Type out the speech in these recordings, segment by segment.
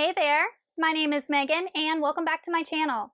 Hey there, my name is Megan and welcome back to my channel.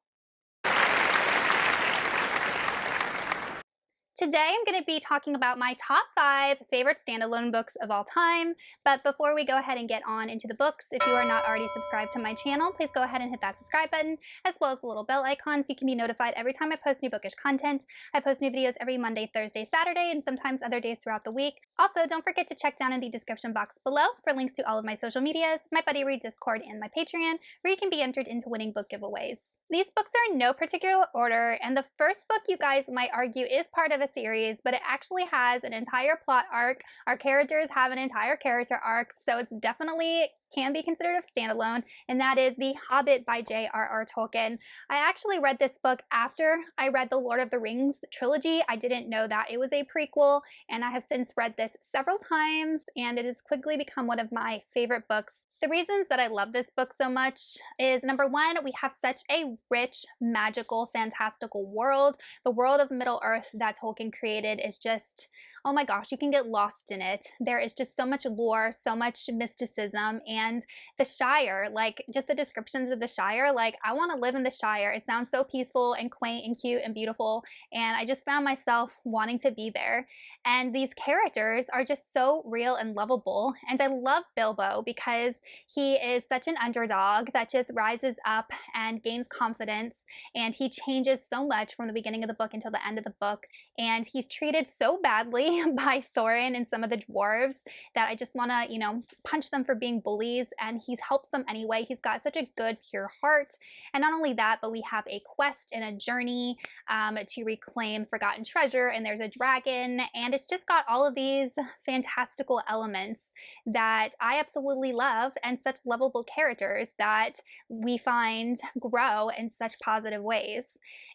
Today I'm going to be talking about my top 5 favorite standalone books of all time, but before we go ahead and get on into the books, if you are not already subscribed to my channel, please go ahead and hit that subscribe button, as well as the little bell icon so you can be notified every time I post new bookish content. I post new videos every Monday, Thursday, Saturday, and sometimes other days throughout the week. Also, don't forget to check down in the description box below for links to all of my social medias, my Buddy Read Discord, and my Patreon, where you can be entered into winning book giveaways. These books are in no particular order, and the first book, you guys might argue, is part of a series, but it actually has an entire plot arc. Our characters have an entire character arc, so it's definitely can be considered a standalone, and that is The Hobbit by J.R.R. Tolkien. I actually read this book after I read the Lord of the Rings trilogy. I didn't know that it was a prequel, and I have since read this several times, and it has quickly become one of my favorite books. The reasons that I love this book so much is, number one, we have such a rich, magical, fantastical world. The world of Middle-earth that Tolkien created is just, oh my gosh, you can get lost in it. There is just so much lore, so much mysticism, and the Shire, like just the descriptions of the Shire, like I want to live in the Shire. It sounds so peaceful and quaint and cute and beautiful, and I just found myself wanting to be there. And these characters are just so real and lovable, and I love Bilbo because he is such an underdog that just rises up and gains confidence, and he changes so much from the beginning of the book until the end of the book, and he's treated so badly by Thorin and some of the dwarves that I just want to, punch them for being bullies, and he's helps them anyway. He's got such a good, pure heart. And not only that, but we have a quest and a journey to reclaim forgotten treasure, and there's a dragon, and it's just got all of these fantastical elements that I absolutely love, and such lovable characters that we find grow in such positive ways.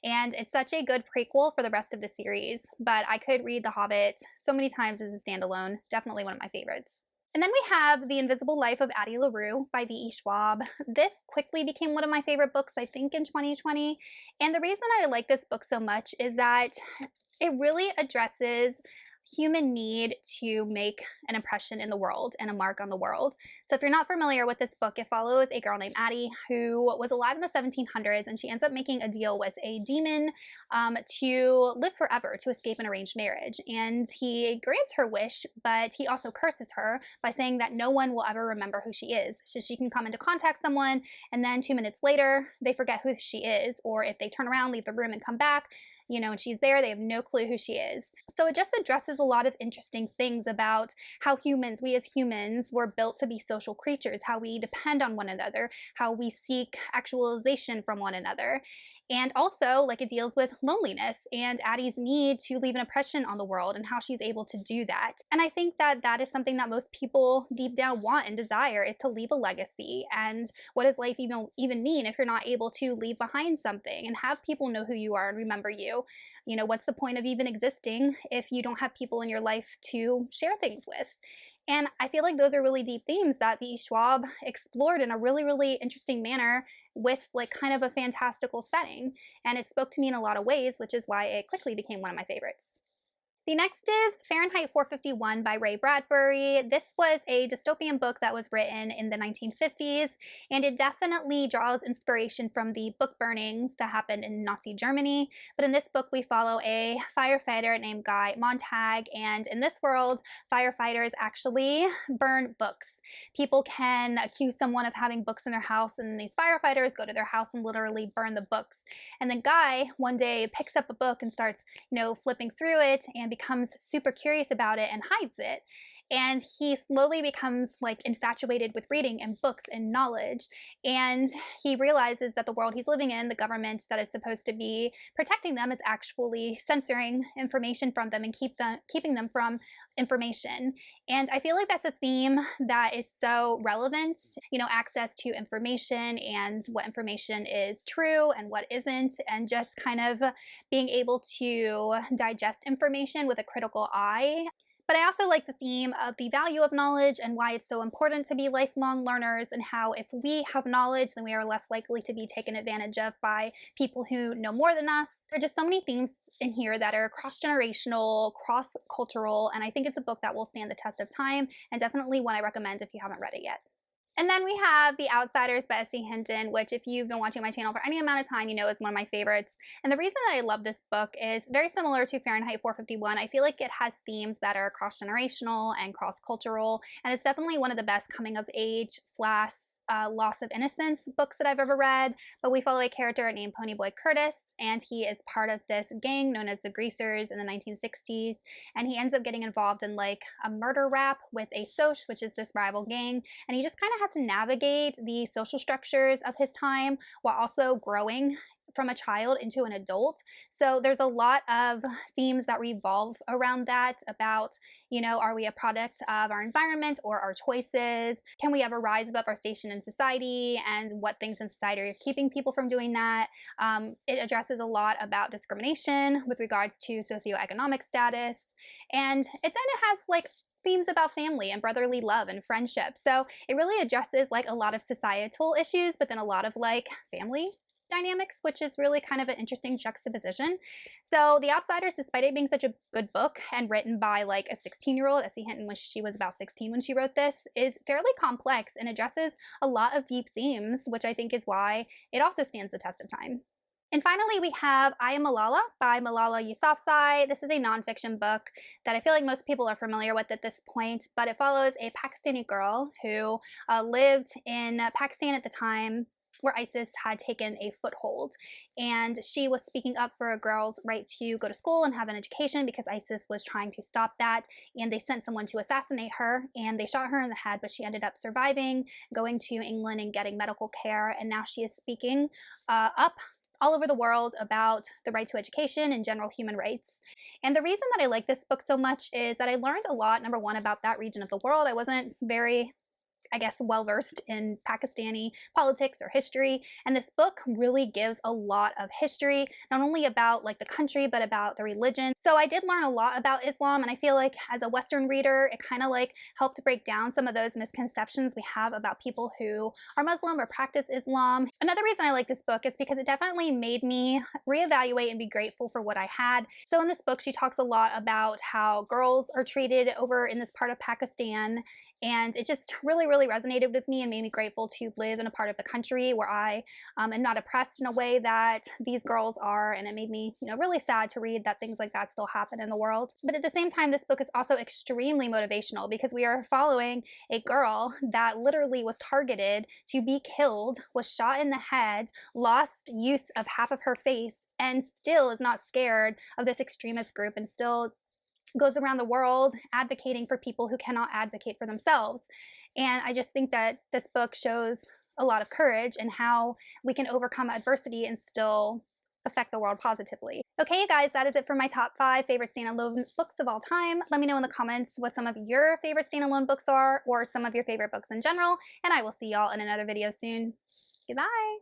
And it's such a good prequel for the rest of the series, but I could read The Hobbit so many times as a standalone. Definitely one of my favorites. And then we have The Invisible Life of Addie LaRue by V.E. Schwab. This quickly became one of my favorite books, I think, in 2020. And the reason I like this book so much is that it really addresses human need to make an impression in the world and a mark on the world. So if you're not familiar with this book, it follows a girl named Addie who was alive in the 1700s, and she ends up making a deal with a demon to live forever, to escape an arranged marriage. And he grants her wish, but he also curses her by saying that no one will ever remember who she is. So she can come into contact someone, and then 2 minutes later, they forget who she is, or if they turn around, leave the room, and come back, and she's there, they have no clue who she is. So it just addresses a lot of interesting things about how we as humans, were built to be social creatures, how we depend on one another, how we seek actualization from one another. And also, like, it deals with loneliness and Addie's need to leave an impression on the world and how she's able to do that. And I think that that is something that most people deep down want and desire, is to leave a legacy. And what does life even mean if you're not able to leave behind something and have people know who you are and remember you? What's the point of even existing if you don't have people in your life to share things with? And I feel like those are really deep themes that V.E. Schwab explored in a really, really interesting manner with like kind of a fantastical setting. And it spoke to me in a lot of ways, which is why it quickly became one of my favorites. The next is Fahrenheit 451 by Ray Bradbury. This was a dystopian book that was written in the 1950s, and it definitely draws inspiration from the book burnings that happened in Nazi Germany. But in this book, we follow a firefighter named Guy Montag, and in this world, firefighters actually burn books. People can accuse someone of having books in their house, and these firefighters go to their house and literally burn the books. And then Guy one day picks up a book and starts, flipping through it, and becomes super curious about it and hides it. And he slowly becomes like infatuated with reading and books and knowledge. And he realizes that the world he's living in, the government that is supposed to be protecting them, is actually censoring information from them and keeping them from information. And I feel like that's a theme that is so relevant, access to information and what information is true and what isn't, and just kind of being able to digest information with a critical eye. But I also like the theme of the value of knowledge and why it's so important to be lifelong learners, and how if we have knowledge, then we are less likely to be taken advantage of by people who know more than us. There are just so many themes in here that are cross-generational, cross-cultural, and I think it's a book that will stand the test of time, and definitely one I recommend if you haven't read it yet. And then we have The Outsiders by S.C. Hinton, which if you've been watching my channel for any amount of time, you know is one of my favorites. And the reason that I love this book is very similar to Fahrenheit 451. I feel like it has themes that are cross-generational and cross-cultural, and it's definitely one of the best coming-of-age slash loss of innocence books that I've ever read. But we follow a character named Ponyboy Curtis, and he is part of this gang known as the Greasers in the 1960s, and he ends up getting involved in like a murder rap with a Soch, which is this rival gang, and he just kind of has to navigate the social structures of his time while also growing from a child into an adult. So there's a lot of themes that revolve around that about, you know, are we a product of our environment or our choices? Can we ever rise above our station in society, and what things in society are keeping people from doing that? It addresses a lot about discrimination with regards to socioeconomic status, and it has like themes about family and brotherly love and friendship. So it really addresses like a lot of societal issues, but then a lot of like family dynamics, which is really kind of an interesting juxtaposition. So The Outsiders, despite it being such a good book and written by like a 16-year-old, S.C. Hinton, when she was about 16 when she wrote this, is fairly complex and addresses a lot of deep themes, which I think is why it also stands the test of time. And finally, we have Ayamalala by Malala Yousafzai. This is a nonfiction book that I feel like most people are familiar with at this point, but it follows a Pakistani girl who lived in Pakistan at the time where ISIS had taken a foothold. And she was speaking up for a girl's right to go to school and have an education because ISIS was trying to stop that. And they sent someone to assassinate her, and they shot her in the head, but she ended up surviving, going to England and getting medical care. And now she is speaking up all over the world about the right to education and general human rights. And the reason that I like this book so much is that I learned a lot, number one, about that region of the world. I wasn't very, I guess, well-versed in Pakistani politics or history, and this book really gives a lot of history, not only about like the country, but about the religion. So I did learn a lot about Islam, and I feel like as a Western reader, it kind of like helped break down some of those misconceptions we have about people who are Muslim or practice Islam. Another reason I like this book is because it definitely made me reevaluate and be grateful for what I had. So in this book, she talks a lot about how girls are treated over in this part of Pakistan, and it just really, really resonated with me and made me grateful to live in a part of the country where I am not oppressed in a way that these girls are. And it made me, you know, really sad to read that things like that still happen in the world. But at the same time, this book is also extremely motivational because we are following a girl that literally was targeted to be killed, was shot in the head, lost use of half of her face, and still is not scared of this extremist group, and still goes around the world advocating for people who cannot advocate for themselves. And I just think that this book shows a lot of courage and how we can overcome adversity and still affect the world positively. Okay, you guys, that is it for my top 5 favorite standalone books of all time. Let me know in the comments what some of your favorite standalone books are, or some of your favorite books in general, and I will see y'all in another video soon. Goodbye!